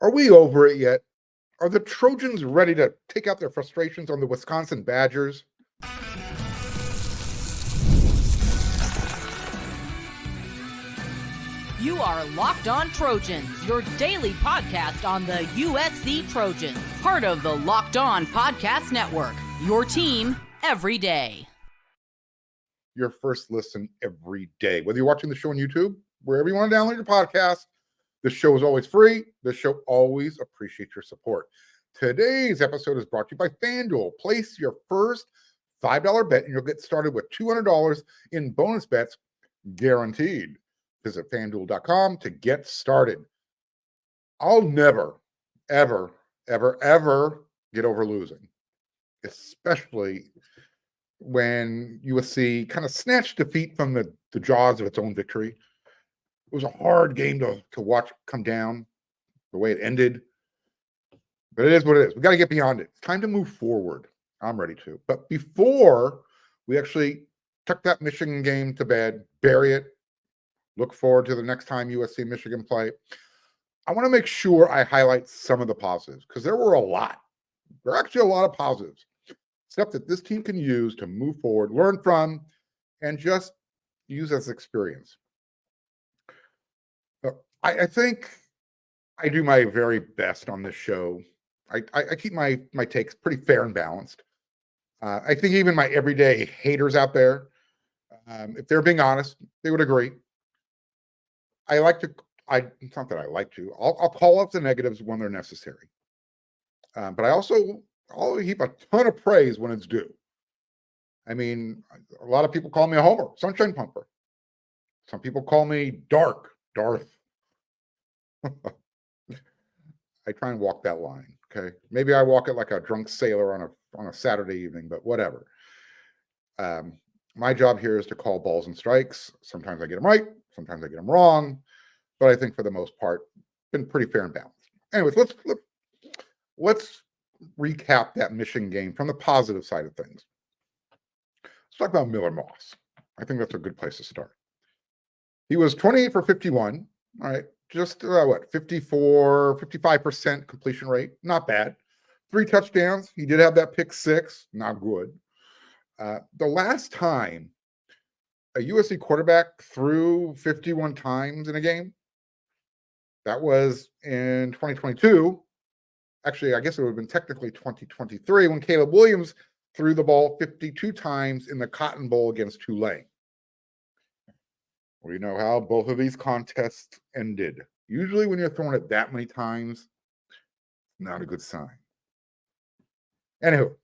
Are we over it yet? Are the Trojans ready to take out their frustrations on the Wisconsin Badgers? You are Locked On Trojans, your daily podcast on the USC Trojans, part of the Locked On Podcast Network, your team every day. Your first listen every day. Whether you're watching the show on YouTube, wherever you want to download your podcast, this show is always free. This show always appreciates your support. Today's episode is brought to you by FanDuel. Place your first $5 bet and you'll get started with $200 in bonus bets guaranteed. Visit FanDuel.com to get started. I'll never, ever, ever, ever get over losing, especially when USC kind of snatched defeat from the jaws of its own victory. It was a hard game to watch come down the way it ended. But it is what it is. We got to get beyond it. It's time to move forward. I'm ready to. But before we actually tuck that Michigan game to bed, bury it, look forward to the next time USC and Michigan play, I want to make sure I highlight some of the positives because there were a lot. There are actually a lot of positives. Stuff that this team can use to move forward, learn from, and just use as experience. I think I do my very best on this show. I keep my takes pretty fair and balanced. I think even my everyday haters out there, if they're being honest, they would agree. It's not that I like to. I'll call out the negatives when they're necessary. But I'll heap a ton of praise when it's due. I mean, a lot of people call me a homer, sunshine pumper. Some people call me Darth. I try and walk that line. Okay, maybe I walk it like a drunk sailor on a Saturday evening, but whatever. My job here is to call balls and strikes. Sometimes I get them right, sometimes I get them wrong, but I think for the most part, been pretty fair and balanced. Anyways, let's recap that Michigan game from the positive side of things. Let's talk about Miller Moss. I think that's a good place to start. He was 28 for 51. All right, just 55% completion rate. Not bad. 3 touchdowns. He did have that pick 6. Not good. The last time a USC quarterback threw 51 times in a game, that was in 2022. Actually, I guess it would have been technically 2023 when Caleb Williams threw the ball 52 times in the Cotton Bowl against Tulane. We know how both of these contests ended. Usually when you're throwing it that many times, not a good sign. Anywho,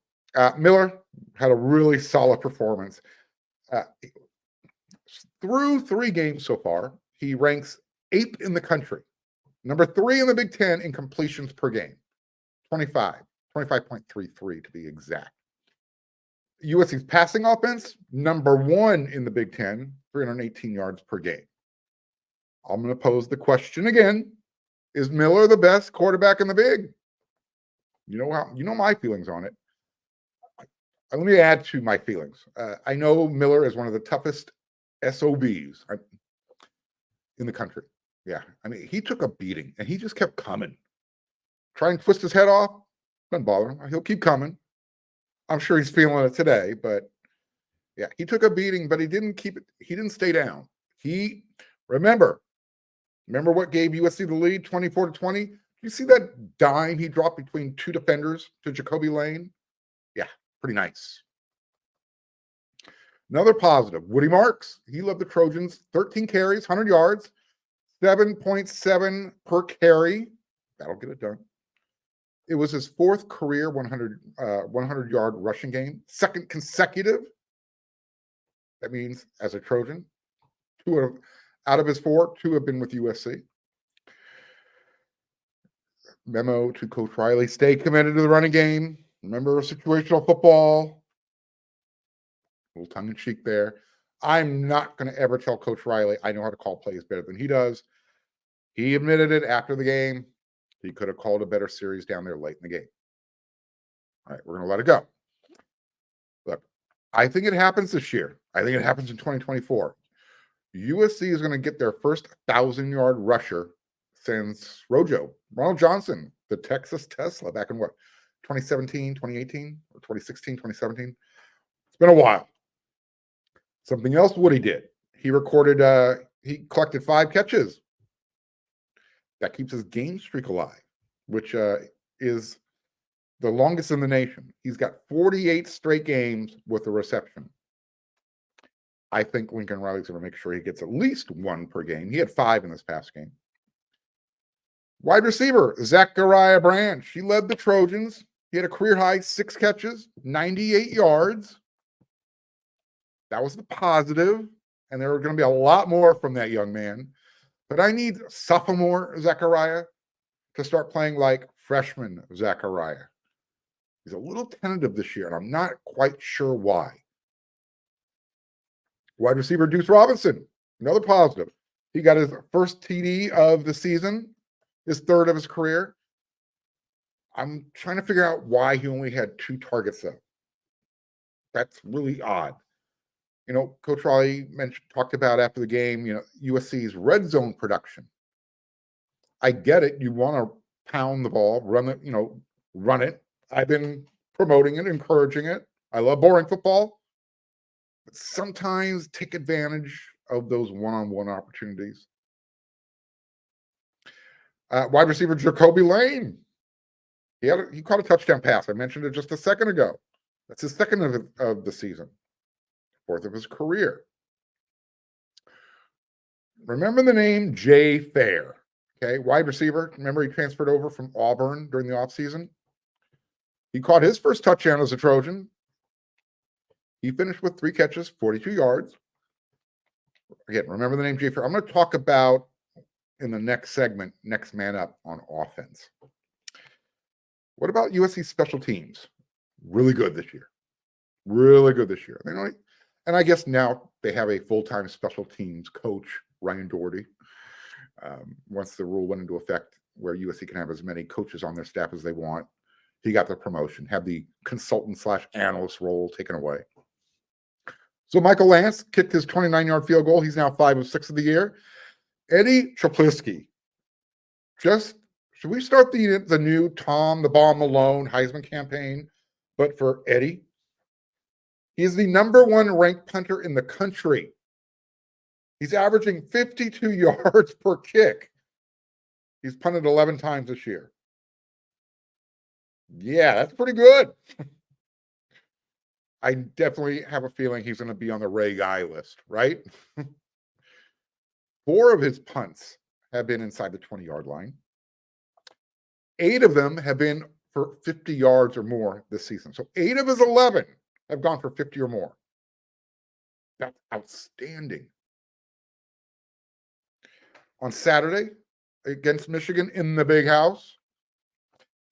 Miller had a really solid performance. Through 3 games so far, he ranks 8th in the country, number 3 in the Big Ten in completions per game, 25.33 to be exact. USC's passing offense, number 1 in the Big Ten, 318 yards per game. I'm going to pose the question again. Is Miller the best quarterback in the Big? You know my feelings on it. Let me add to my feelings. I know Miller is one of the toughest SOBs in the country. Yeah, I mean, he took a beating, and he just kept coming. Try and twist his head off, doesn't bother him. He'll keep coming. I'm sure he's feeling it today, but yeah, he took a beating, but he didn't keep it. He didn't stay down. Remember what gave USC the lead, 24-20? You see that dime he dropped between 2 defenders to Jacoby Lane? Yeah, pretty nice. Another positive, Woody Marks. He led the Trojans, 13 carries, 100 yards, 7.7 per carry. That'll get it done. It was his 4th career 100-yard rushing game, 2nd consecutive. That means as a Trojan, out of his 4, 2 have been with USC. Memo to Coach Riley, stay committed to the running game. Remember situational football. A little tongue-in-cheek there. I'm not going to ever tell Coach Riley I know how to call plays better than he does. He admitted it after the game. He could have called a better series down there late in the game. All right, we're going to let it go. Look, I think it happens this year. I think it happens in 2024. USC is going to get their first 1,000-yard rusher since Rojo. Ronald Johnson, the Texas Tesla, back in what, 2017, 2018, or 2016, 2017? It's been a while. Something else Woody did. He collected 5 catches. That keeps his game streak alive, which is the longest in the nation. He's got 48 straight games with a reception. I think Lincoln Riley's going to make sure he gets at least 1 per game. He had 5 in this past game. Wide receiver, Zachariah Branch. He led the Trojans. He had a career high 6 catches, 98 yards. That was the positive, and there are going to be a lot more from that young man. But I need sophomore Zachariah to start playing like freshman Zachariah. He's a little tentative this year, and I'm not quite sure why. Wide receiver Deuce Robinson, another positive. He got his first TD of the season, his 3rd of his career. I'm trying to figure out why he only had 2 targets though. That's really odd. Coach Raleigh talked about after the game, USC's red zone production. I get it. You want to pound the ball, run it. I've been promoting it, encouraging it. I love boring football. But sometimes take advantage of those one-on-one opportunities. Wide receiver Jacoby Lane. He caught a touchdown pass. I mentioned it just a second ago. That's his 2nd of the season. 4th of his career. Remember the name Jay Fair, okay? Wide receiver. Remember he transferred over from Auburn during the offseason? He caught his first touchdown as a Trojan. He finished with 3 catches, 42 yards. Again, remember the name Jay Fair. I'm going to talk about in the next segment, next man up on offense. What about USC special teams? Really good this year. Really good this year. And I guess now they have a full-time special teams coach, Ryan Doherty. Once the rule went into effect where USC can have as many coaches on their staff as they want, he got the promotion, had the consultant/analyst role taken away. So Michael Lance kicked his 29-yard field goal. He's now 5 of 6 of the year. Eddie Traplisky. Should we start the new Tom the Bomb Malone Heisman campaign, but for Eddie? He's the number 1 ranked punter in the country. He's averaging 52 yards per kick. He's punted 11 times this year. Yeah, that's pretty good. I definitely have a feeling he's going to be on the Ray Guy list, right? 4 of his punts have been inside the 20-yard line. 8 of them have been for 50 yards or more this season. So 8 of his 11 have gone for 50 or more. That's outstanding. On Saturday, against Michigan in the Big House,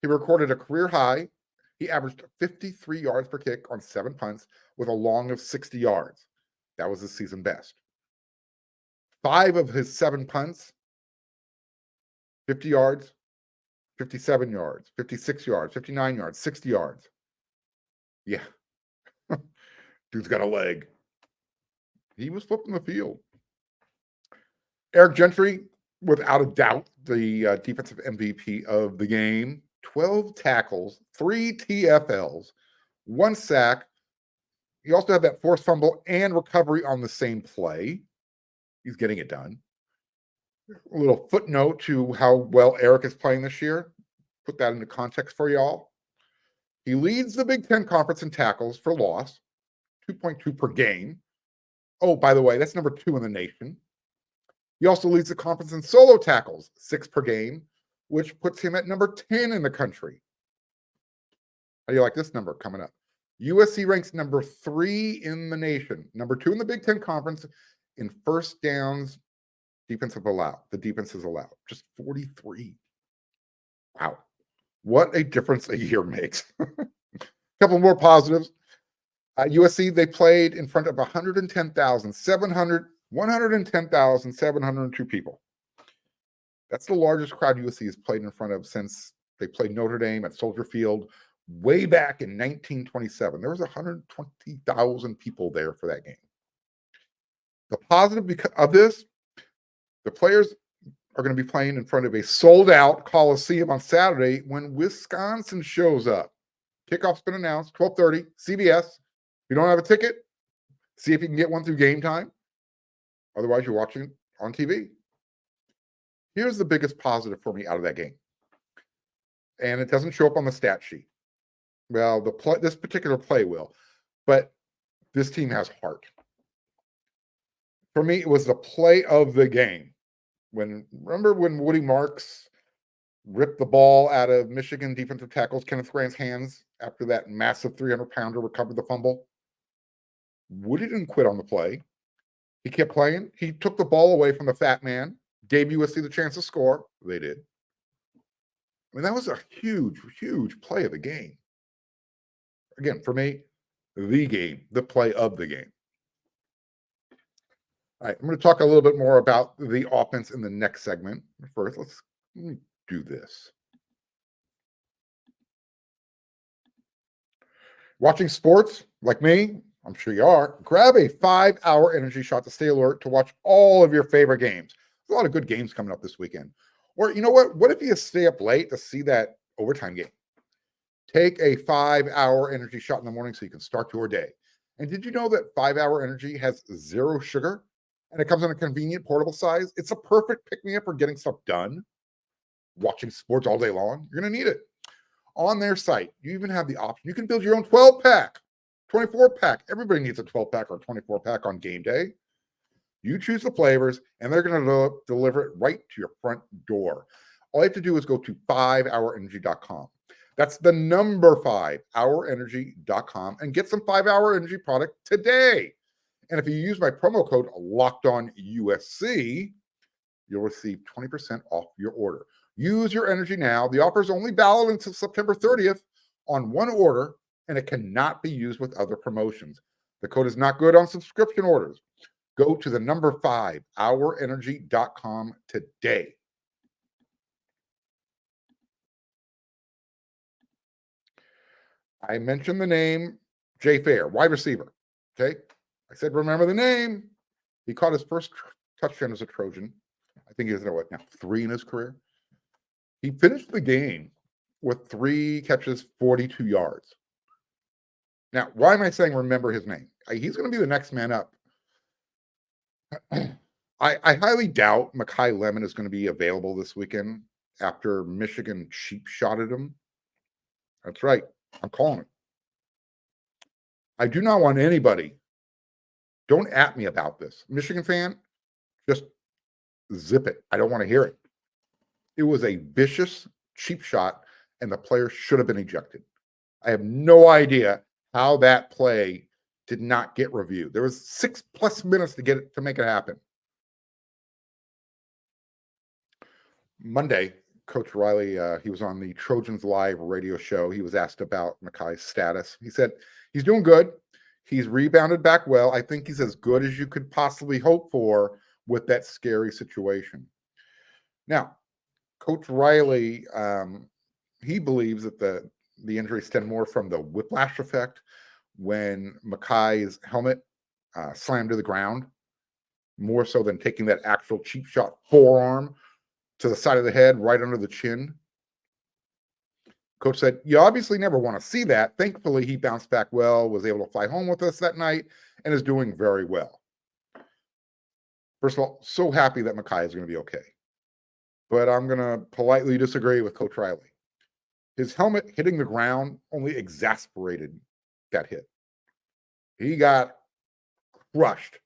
he recorded a career high. He averaged 53 yards per kick on 7 punts with a long of 60 yards. That was his season best. 5 of his 7 punts, 50 yards, 57 yards, 56 yards, 59 yards, 60 yards. Yeah. Dude's got a leg. He was flipping the field. Eric Gentry, without a doubt, the defensive MVP of the game. 12 tackles, 3 TFLs, 1 sack. He also had that forced fumble and recovery on the same play. He's getting it done. A little footnote to how well Eric is playing this year. Put that into context for y'all. He leads the Big Ten Conference in tackles for loss, 2.2 per game. Oh, by the way, that's number 2 in the nation. He also leads the conference in solo tackles, 6 per game, which puts him at number 10 in the country. How do you like this number coming up? USC ranks number 3 in the nation, number 2 in the Big Ten Conference in first downs defensive allowed. The defense is allowed, just 43. Wow. What a difference a year makes. A couple more positives. USC, they played in front of 110,702 people. That's the largest crowd USC has played in front of since they played Notre Dame at Soldier Field way back in 1927. There was 120,000 people there for that game. The positive of this, the players are going to be playing in front of a sold-out Coliseum on Saturday when Wisconsin shows up. Kickoff's been announced, 12:30, CBS. If you don't have a ticket, see if you can get one through Game Time. Otherwise, you're watching it on TV. Here's the biggest positive for me out of that game. And it doesn't show up on the stat sheet. Well, this particular play will, but this team has heart. For me, it was the play of the game. Remember when Woody Marks ripped the ball out of Michigan defensive tackles Kenneth Grant's hands after that massive 300-pounder recovered the fumble? Woody didn't quit on the play. He kept playing. He took the ball away from the fat man, gave USC the chance to score. They did. I mean, that was a huge, huge play of the game. Again, for me, the game, the play of the game. All right, I'm going to talk a little bit more about the offense in the next segment. First, let me do this. Watching sports, like me, I'm sure you are, grab a 5-hour energy shot to stay alert to watch all of your favorite games. There's a lot of good games coming up this weekend. Or you know what? What if you stay up late to see that overtime game? Take a 5-hour energy shot in the morning so you can start your day. And did you know that 5-hour energy has 0 sugar? And it comes in a convenient portable size. It's a perfect pick-me-up for getting stuff done. Watching sports all day long, you're going to need it. On their site, you even have the option. You can build your own 12-pack, 24-pack. Everybody needs a 12-pack or a 24-pack on game day. You choose the flavors, and they're going to deliver it right to your front door. All you have to do is go to 5hourenergy.com. That's the number 5hourenergy.com and get some 5-hour energy product today. And if you use my promo code LOCKEDONUSC, you'll receive 20% off your order. Use your energy now. The offer is only valid until September 30th on one order, and it cannot be used with other promotions. The code is not good on subscription orders. Go to the number 5hourenergy.com today. I mentioned the name Jay Fair, wide receiver. Okay. I said, remember the name. He caught his first touchdown as a Trojan. I think he has, 3 in his career. He finished the game with 3 catches, 42 yards. Now, why am I saying remember his name? He's going to be the next man up. I highly doubt Makai Lemon is going to be available this weekend after Michigan cheap shotted him. That's right. I'm calling it. I do not want anybody. Don't at me about this. Michigan fan, just zip it. I don't want to hear it. It was a vicious, cheap shot, and the player should have been ejected. I have no idea how that play did not get reviewed. There was 6+ minutes to make it happen. Monday, Coach Riley, he was on the Trojans Live radio show. He was asked about Makai's status. He said, he's doing good. He's rebounded back well. I think he's as good as you could possibly hope for with that scary situation. Now, Coach Riley, he believes that the injury stemmed more from the whiplash effect when Makai's helmet slammed to the ground, more so than taking that actual cheap shot forearm to the side of the head, right under the chin. Coach said, you obviously never want to see that. Thankfully, he bounced back well, was able to fly home with us that night, and is doing very well. First of all, so happy that Makai is going to be okay. But I'm going to politely disagree with Coach Riley. His helmet hitting the ground only exasperated that hit. He got crushed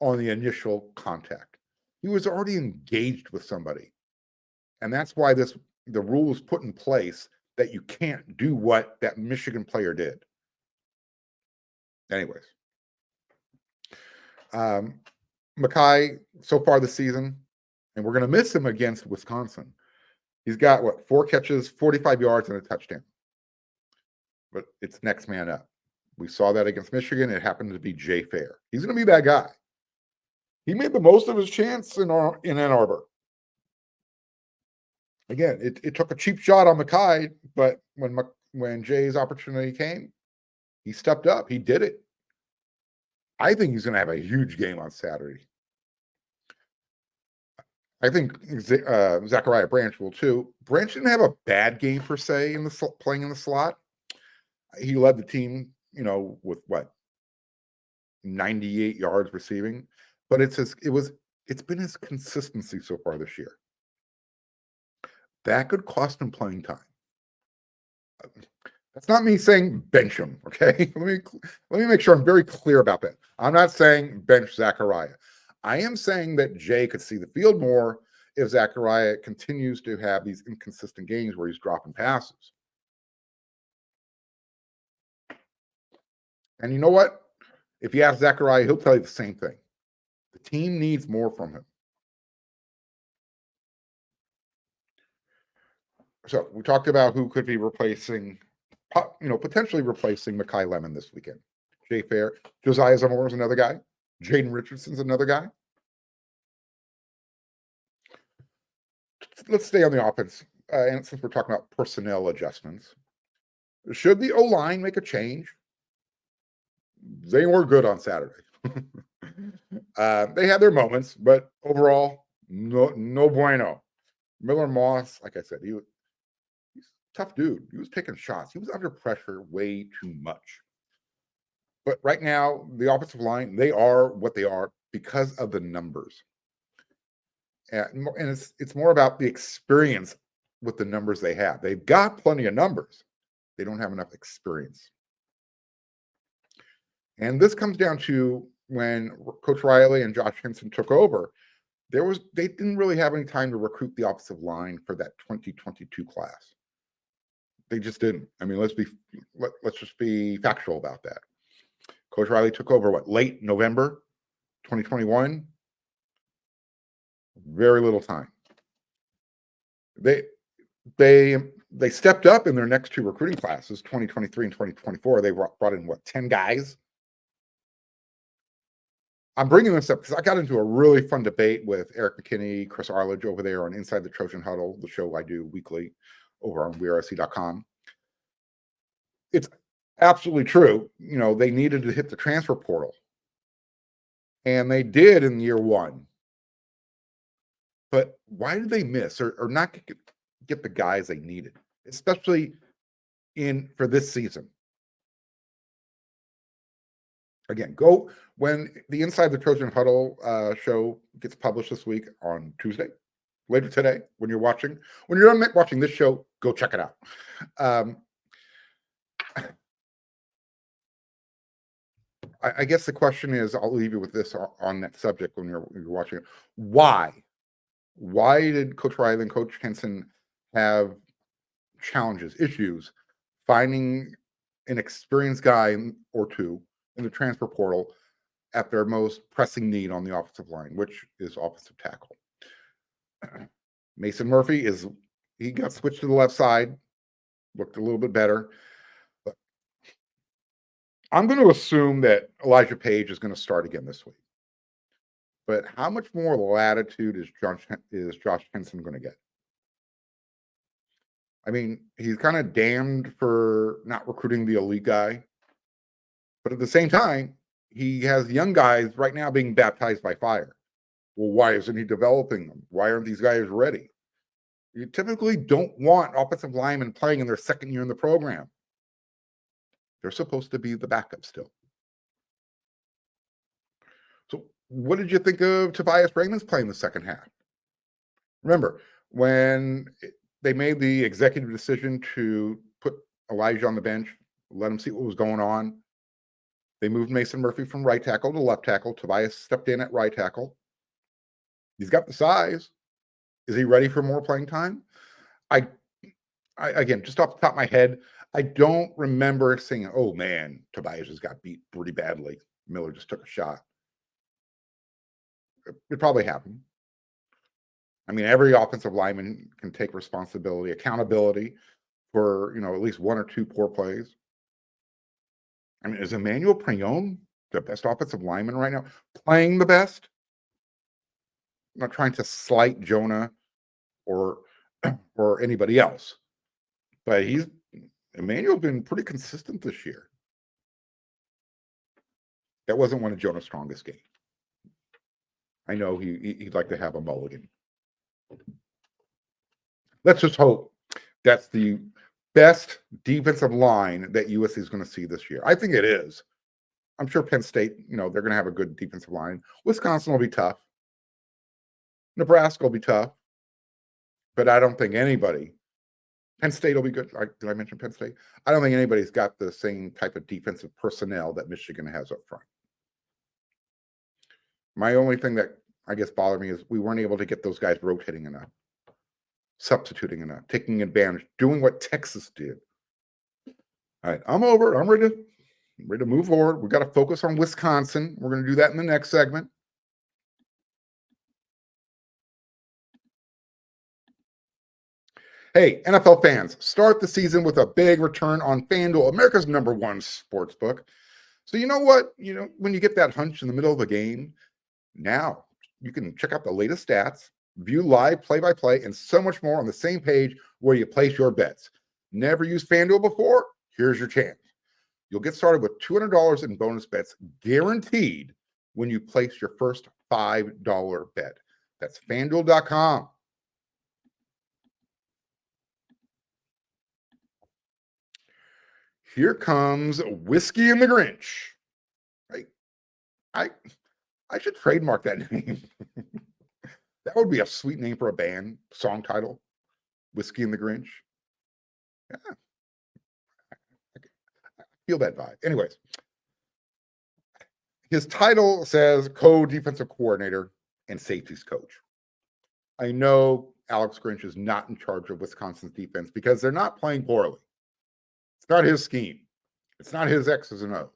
on the initial contact. He was already engaged with somebody. And that's why the rule was put in place that you can't do what that Michigan player did. Anyways. Makai, so far this season, and we're going to miss him against Wisconsin. He's got, 4 catches, 45 yards, and a touchdown. But it's next man up. We saw that against Michigan. It happened to be Jay Fair. He's going to be that guy. He made the most of his chance in Ann Arbor. Again, it took a cheap shot on Makai, but when Jay's opportunity came, he stepped up. He did it. I think he's going to have a huge game on Saturday. I think Zachariah Branch will too. Branch didn't have a bad game per se in the playing in the slot. He led the team, with what, 98 yards receiving, but it's been his consistency so far this year. That could cost him playing time. That's not me saying bench him, okay? Let me make sure I'm very clear about that. I'm not saying bench Zachariah. I am saying that Jay could see the field more if Zachariah continues to have these inconsistent games where he's dropping passes. And you know what? If you ask Zachariah, he'll tell you the same thing. The team needs more from him. So we talked about who could be replacing, potentially replacing Makai Lemon this weekend. Jay Fair, Josiah Zamora is another guy. Jaden Richardson's another guy. Let's stay on the offense. And since we're talking about personnel adjustments, should the O-line make a change? They were good on Saturday. They had their moments, but overall, no bueno. Miller Moss, like I said, he's a tough dude. He was taking shots. He was under pressure way too much. But right now, the offensive line, they are what they are because of the numbers. And it's more about the experience with the numbers they have. They've got plenty of numbers. They don't have enough experience. And this comes down to when Coach Riley and Josh Henson took over, they didn't really have any time to recruit the offensive line for that 2022 class. They just didn't. I mean, let's just be factual about that. Coach Riley took over late November 2021. Very little time. They stepped up in their next two recruiting classes, 2023 and 2024. They brought in 10 guys. I'm bringing this up because I got into a really fun debate with Eric McKinney, Chris Arledge over there on Inside the Trojan Huddle, the show I do weekly over on WeAreSC.com. It's absolutely true. They needed to hit the transfer portal. And they did in year one. But why did they miss or not get the guys they needed, especially for this season? Again, go when the Inside the Trojan Huddle show gets published this week on Tuesday, later today, when you're done watching this show, go check it out. I guess the question is, I'll leave you with this on that subject when you're watching it. Why did Coach Riley and Coach Henson have challenges, issues, finding an experienced guy or two in the transfer portal at their most pressing need on the offensive line, which is offensive tackle? Mason Murphy he got switched to the left side, looked a little bit better. But I'm going to assume that Elijah Page is going to start again this week. But how much more latitude is Josh Henson going to get? I mean, he's kind of damned for not recruiting the elite guy. But at the same time, he has young guys right now being baptized by fire. Well, why isn't he developing them? Why aren't these guys ready? You typically don't want offensive linemen playing in their second year in the program. They're supposed to be the backup still. So what did you think of Tobias Raymond's play in the second half? Remember, when they made the executive decision to put Elijah on the bench, let him see what was going on, they moved Mason Murphy from right tackle to left tackle. Tobias stepped in at right tackle. He's got the size. Is he ready for more playing time? I again, just off the top of my head, I don't remember saying, oh man, Tobias just got beat pretty badly. Miller just took a shot. It probably happened. I mean, every offensive lineman can take responsibility, accountability for, at least one or two poor plays. I mean, is Emmanuel Prion the best offensive lineman right now? Playing the best? I'm not trying to slight Jonah or anybody else, but Emmanuel's been pretty consistent this year. That wasn't one of Jonah's strongest games. I know he'd like to have a mulligan. Let's just hope that's the best defensive line that USC is going to see this year. I think it is. I'm sure Penn State, they're going to have a good defensive line. Wisconsin will be tough. Nebraska will be tough. But I don't think anybody, Penn State will be good. Did I mention Penn State? I don't think anybody's got the same type of defensive personnel that Michigan has up front. My only thing that I guess bothered me is we weren't able to get those guys rotating enough, substituting enough, taking advantage, doing what Texas did. All right, I'm over. I'm ready to move forward. We got to focus on Wisconsin. We're going to do that in the next segment. Hey, NFL fans, start the season with a big return on FanDuel, America's #1 sports book. So you know what? When you get that hunch in the middle of a game, now you can check out the latest stats, view live play-by-play, and so much more on the same page where you place your bets. Never used FanDuel before? Here's your chance. You'll get started with $200 in bonus bets guaranteed when you place your first $5 bet. That's FanDuel.com. Here comes Whiskey and the Grinch. I should trademark that name. That would be a sweet name for a band, song title. Whiskey and the Grinch. Yeah. I feel that vibe. Anyways, his title says co-defensive coordinator and safeties coach. I know Alex Grinch is not in charge of Wisconsin's defense because they're not playing poorly. It's not his scheme. It's not his X's and O's.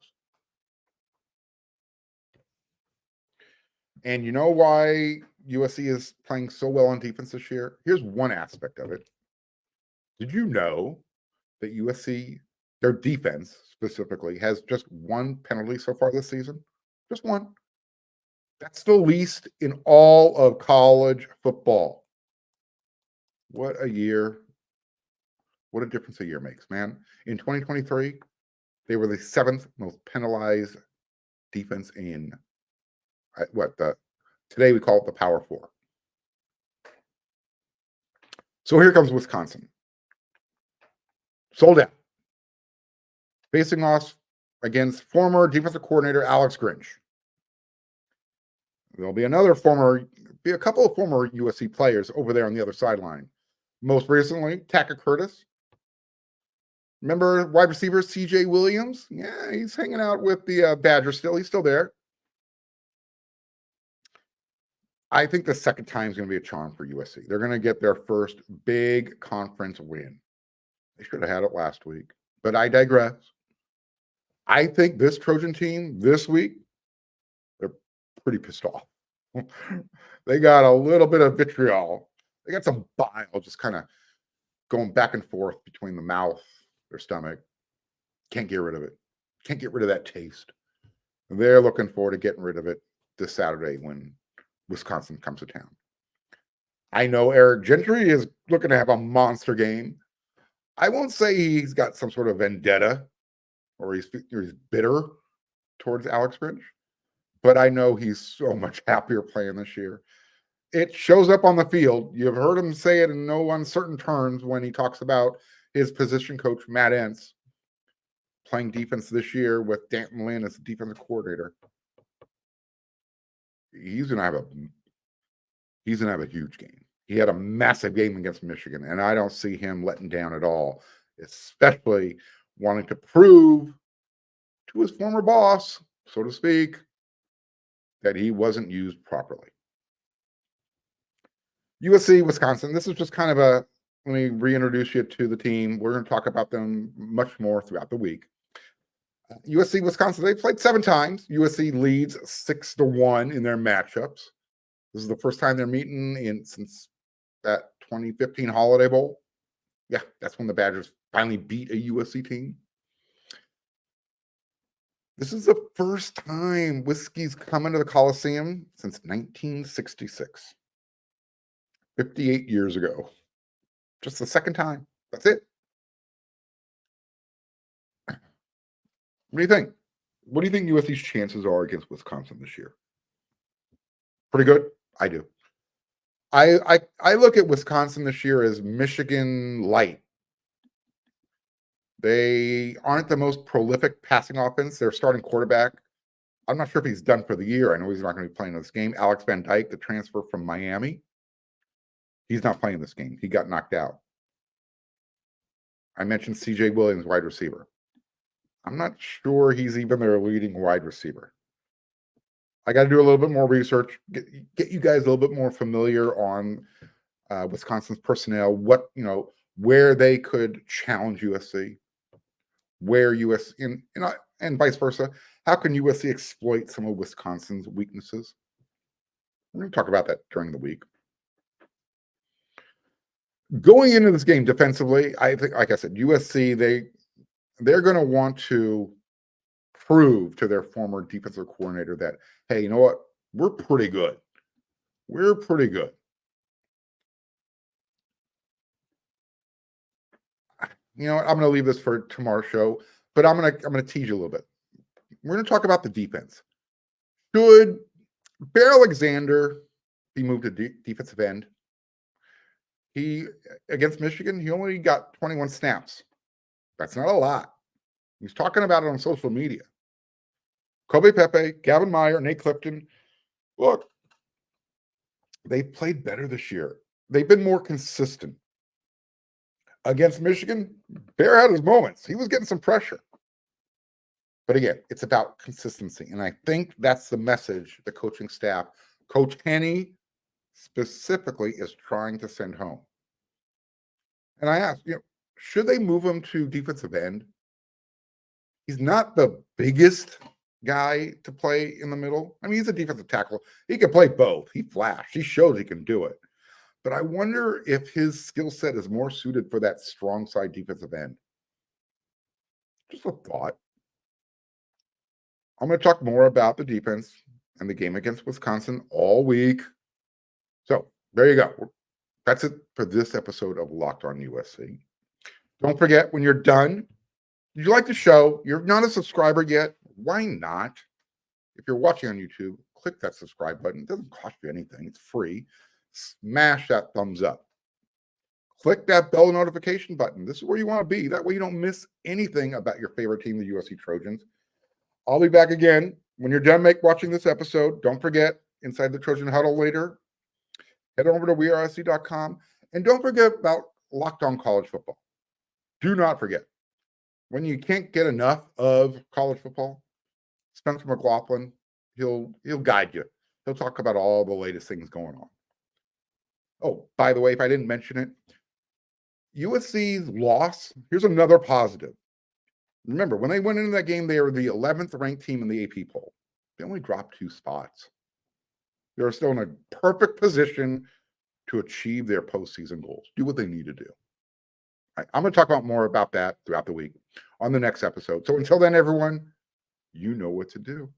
And you know why USC is playing so well on defense this year? Here's one aspect of it. Did you know that USC, their defense specifically, has just one penalty so far this season? Just one. That's the least in all of college football. What a year. What a difference a year makes, man. In 2023, they were the 7th most penalized defense in today we call it the Power Four. So here comes Wisconsin. Sold out. Facing off against former defensive coordinator Alex Grinch. There'll be a couple of former USC players over there on the other sideline. Most recently, Taka Curtis. Remember wide receiver CJ Williams? Yeah, he's hanging out with the Badgers still. He's still there. I think the second time is going to be a charm for USC. They're going to get their first big conference win. They should have had it last week, but I digress. I think this Trojan team this week, they're pretty pissed off. They got a little bit of vitriol. They got some bile just kind of going back and forth between the mouth, their stomach. Can't get rid of it. Can't get rid of that taste. They're looking forward to getting rid of it this Saturday when Wisconsin comes to town. I know Eric Gentry is looking to have a monster game. I won't say he's got some sort of vendetta or he's bitter towards Alex Grinch, but I know he's so much happier playing this year. It shows up on the field. You've heard him say it in no uncertain terms when he talks about his position coach, Matt Entz, playing defense this year with Antonlynn as the defensive coordinator. He's gonna have a huge game. He had a massive game against Michigan, and I don't see him letting down at all, especially wanting to prove to his former boss, so to speak, that he wasn't used properly. USC, Wisconsin. This is just kind of let me reintroduce you to the team. We're going to talk about them much more throughout the week. USC, Wisconsin, they played 7 times. USC leads 6-1 in their matchups. This is the first time they're meeting since that 2015 Holiday Bowl. Yeah, that's when the Badgers finally beat a USC team. This is the first time Whiskey's come into the Coliseum since 1966. 58 years ago. Just the second time. That's it. What do you think? What do you think USC's chances are against Wisconsin this year? Pretty good? I do. I look at Wisconsin this year as Michigan light. They aren't the most prolific passing offense. Their starting quarterback, I'm not sure if he's done for the year. I know he's not going to be playing this game. Alex Van Dyke, the transfer from Miami, he's not playing this game. He got knocked out. I mentioned CJ Williams, wide receiver. I'm not sure he's even their leading wide receiver. I got to do a little bit more research, get you guys a little bit more familiar on Wisconsin's personnel, where they could challenge USC, where USC and vice versa. How can USC exploit some of Wisconsin's weaknesses? We're going to talk about that during the week. Going into this game defensively, I think, like I said, USC, they're going to want to prove to their former defensive coordinator that, hey, you know what? We're pretty good. We're pretty good. You know what? I'm going to leave this for tomorrow's show, but I'm going to tease you a little bit. We're going to talk about the defense. Should Bear Alexander be moved to defensive end? Against Michigan, he only got 21 snaps. That's not a lot. He's talking about it on social media. Kobe Pepe, Gavin Meyer, Nate Clifton. Look, they played better this year. They've been more consistent. Against Michigan, Bear had his moments. He was getting some pressure. But again, it's about consistency. And I think that's the message the coaching staff, Coach Henny specifically, is trying to send home. And I asked, should they move him to defensive end? He's not the biggest guy to play in the middle. I mean, he's a defensive tackle. He can play both. He flashed. He showed he can do it. But I wonder if his skill set is more suited for that strong side defensive end. Just a thought. I'm going to talk more about the defense and the game against Wisconsin all week. So there you go. That's it for this episode of Locked On USC. Don't forget, when you're done, if you like the show, you're not a subscriber yet, why not? If you're watching on YouTube, click that subscribe button. It doesn't cost you anything. It's free. Smash that thumbs up. Click that bell notification button. This is where you want to be. That way you don't miss anything about your favorite team, the USC Trojans. I'll be back again. When you're done watching this episode, don't forget, inside the Trojan Huddle later, head over to wearesc.com. And don't forget about Locked On College Football. Do not forget, when you can't get enough of college football, Spencer McLaughlin, he'll guide you. He'll talk about all the latest things going on. Oh, by the way, if I didn't mention it, USC's loss, here's another positive. Remember, when they went into that game, they were the 11th ranked team in the AP poll. They only dropped 2 spots. They're still in a perfect position to achieve their postseason goals, do what they need to do. I'm going to talk more about that throughout the week on the next episode. So until then, everyone, you know what to do.